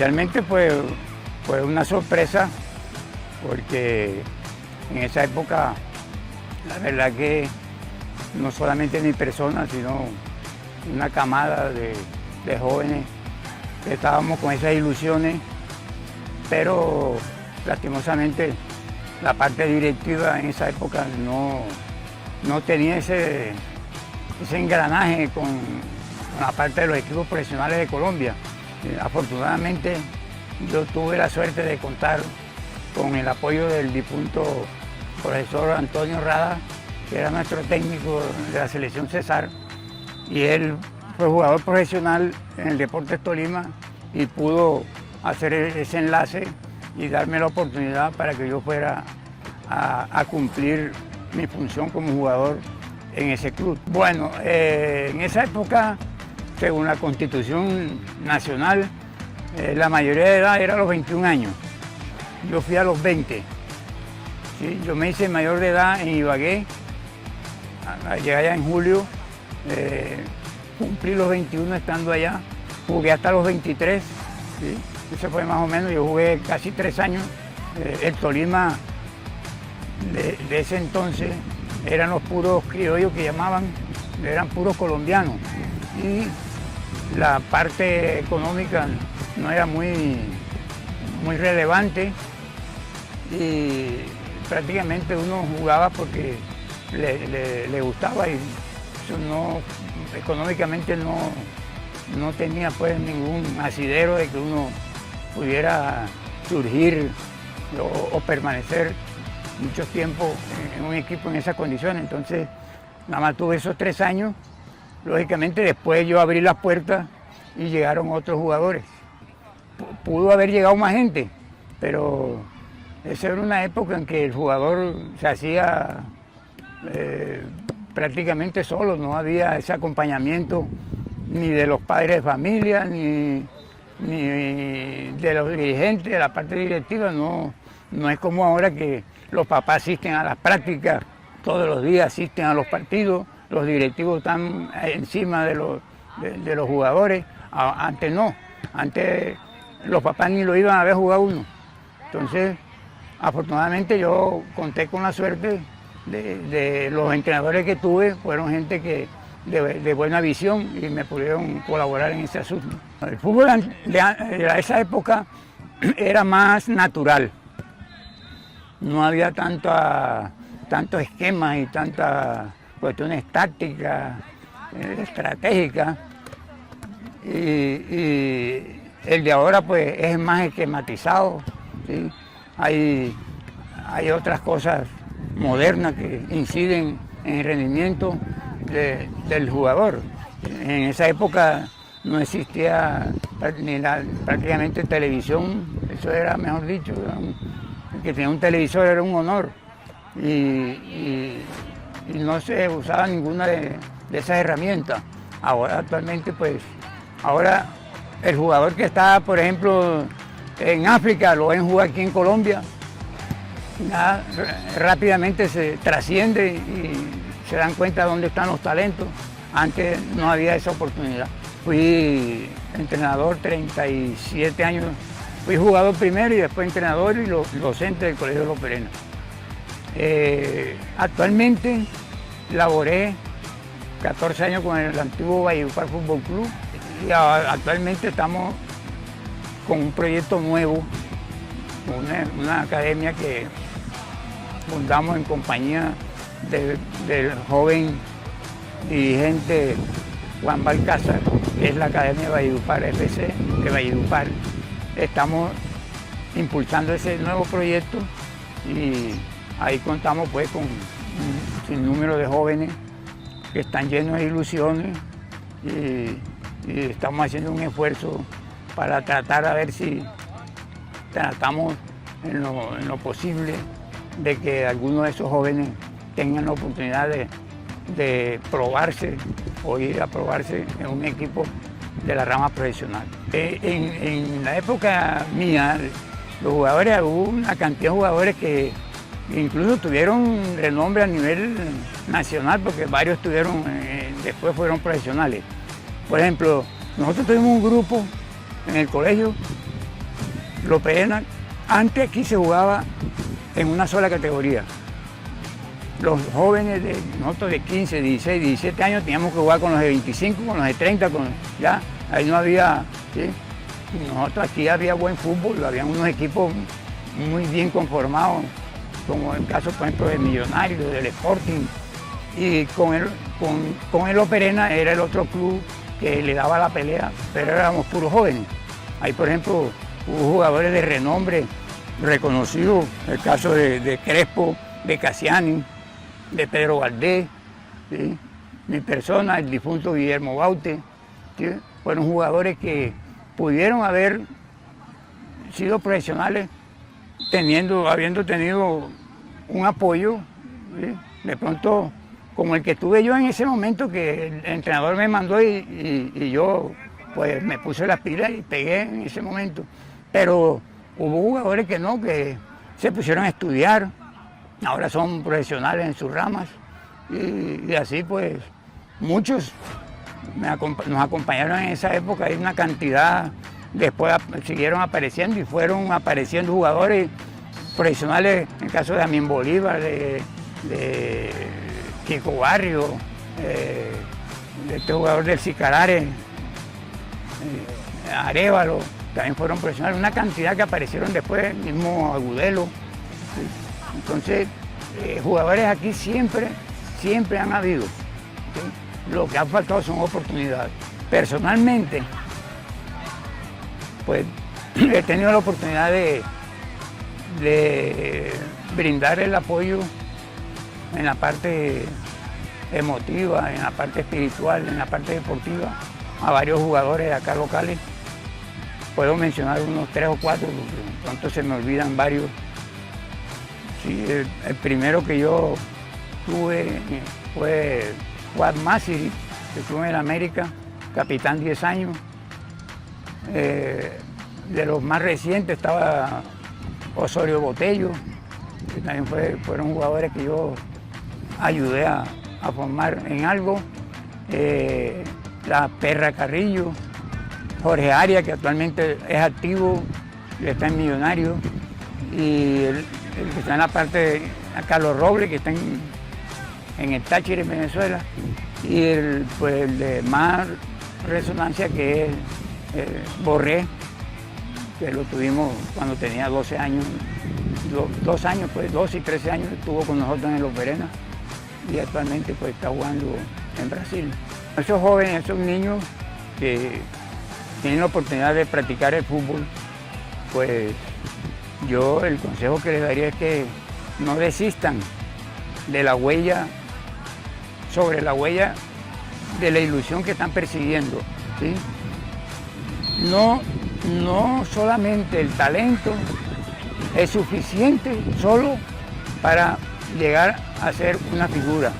Inicialmente fue una sorpresa porque en esa época la verdad que no solamente mi persona, sino una camada de jóvenes que estábamos con esas ilusiones, pero lastimosamente la parte directiva en esa época no tenía ese engranaje con la parte de los equipos profesionales de Colombia. Afortunadamente yo tuve la suerte de contar con el apoyo del difunto profesor Antonio Rada, que era nuestro técnico de la selección Cesar, y él fue jugador profesional en el Deportes Tolima y pudo hacer ese enlace y darme la oportunidad para que yo fuera a cumplir mi función como jugador en ese club. Bueno, en esa época, según la Constitución Nacional, la mayoría de edad era a los 21 años. Yo fui a los 20. ¿Sí? Yo me hice mayor de edad en Ibagué, llegué allá en julio, cumplí los 21 estando allá, jugué hasta los 23, ¿sí? Eso fue más o menos, yo jugué casi 3 años. El Tolima de ese entonces eran los puros criollos que llamaban, eran puros colombianos, y la parte económica no era muy relevante y prácticamente uno jugaba porque le gustaba y eso económicamente no tenía pues ningún asidero de que uno pudiera surgir o permanecer mucho tiempo en un equipo en esas condiciones. Entonces nada más tuve esos 3 años. Lógicamente después yo abrí las puertas y llegaron otros jugadores. Pudo haber llegado más gente, pero esa era una época en que el jugador se hacía prácticamente solo, no había ese acompañamiento ni de los padres de familia, ni de los dirigentes, de la parte directiva. No es como ahora que los papás asisten a las prácticas, todos los días asisten a los partidos, los directivos están encima de los jugadores. Antes no, antes los papás ni lo iban a ver jugar uno. Entonces, afortunadamente yo conté con la suerte de los entrenadores que tuve, fueron gente de buena visión y me pudieron colaborar en ese asunto. El fútbol de esa época era más natural, no había tantos esquemas y tantas cuestiones tácticas, estratégicas, y el de ahora pues es más esquematizado, ¿sí? Hay otras cosas modernas que inciden en el rendimiento del jugador. En esa época no existía prácticamente televisión, eso era, mejor dicho, el que tenía un televisor era un honor, y no se usaba ninguna de esas herramientas. Ahora actualmente pues, ahora el jugador que está, por ejemplo, en África, lo ven jugar aquí en Colombia, rápidamente se trasciende y se dan cuenta de dónde están los talentos. Antes no había esa oportunidad. Fui entrenador 37 años, fui jugador primero y después entrenador y docente del Colegio Los Perenas. Actualmente laboré 14 años con el antiguo Valledupar Fútbol Club y actualmente estamos con un proyecto nuevo, una academia que fundamos en compañía del joven dirigente Juan Balcázar, que es la Academia Valledupar FC de Valledupar. Estamos impulsando ese nuevo proyecto y ahí contamos pues con un sinnúmero de jóvenes que están llenos de ilusiones y estamos haciendo un esfuerzo para tratar a ver si tratamos en lo posible de que algunos de esos jóvenes tengan la oportunidad de probarse o ir a probarse en un equipo de la rama profesional. En la época mía, los jugadores, hubo una cantidad de jugadores que incluso tuvieron renombre a nivel nacional porque varios después fueron profesionales. Por ejemplo, nosotros tuvimos un grupo en el colegio Loperena, antes aquí se jugaba en una sola categoría. Los jóvenes de nosotros de 15, 16, 17 años teníamos que jugar con los de 25, con los de 30, ya, ahí no había, ¿sí? Nosotros aquí había buen fútbol, había unos equipos muy bien conformados, como el caso, por ejemplo, del Millonarios, del Sporting, y con el Loperena era el otro club que le daba la pelea, pero éramos puros jóvenes. Ahí, por ejemplo, hubo jugadores de renombre reconocidos, el caso de Crespo, de Cassiani, de Pedro Valdés, ¿sí? Mi persona, el difunto Guillermo Baute, ¿sí? Fueron jugadores que pudieron haber sido profesionales habiendo tenido un apoyo, ¿sí? De pronto, como el que tuve yo en ese momento, que el entrenador me mandó y yo pues me puse las pilas y pegué en ese momento. Pero hubo jugadores que no, que se pusieron a estudiar, ahora son profesionales en sus ramas y así pues muchos nos acompañaron en esa época, hay una cantidad, después siguieron apareciendo y fueron apareciendo jugadores profesionales, en el caso de Damián Bolívar, de Kiko Barrio, de este jugador del Sicarare, Arévalo, también fueron profesionales, una cantidad que aparecieron después, el mismo Agudelo. ¿Sí? Entonces, jugadores aquí siempre han habido. ¿Sí? Lo que ha faltado son oportunidades. Personalmente, pues he tenido la oportunidad de brindar el apoyo en la parte emotiva, en la parte espiritual, en la parte deportiva, a varios jugadores de acá locales. Puedo mencionar unos 3 o 4, porque pronto se me olvidan varios. Sí, el primero que yo tuve fue Juan Masiri, que estuvo en América, capitán 10 años. De los más recientes estaba Osorio Botello, que también fueron jugadores que yo ayudé a formar en algo. La Perra Carrillo, Jorge Arias, que actualmente es activo, está en Millonarios, y el que está en la parte a Carlos Robles, que está en el Táchira, en Venezuela, y el de más resonancia, que es Borré, que lo tuvimos cuando tenía 12 años, 2 años, pues 12 y 13 años estuvo con nosotros en Loperena, y actualmente pues está jugando en Brasil. Esos jóvenes, esos niños que tienen la oportunidad de practicar el fútbol, pues yo el consejo que les daría es que no desistan de la huella, sobre la huella de la ilusión que están persiguiendo, ¿sí? No solamente el talento es suficiente solo para llegar a ser una figura.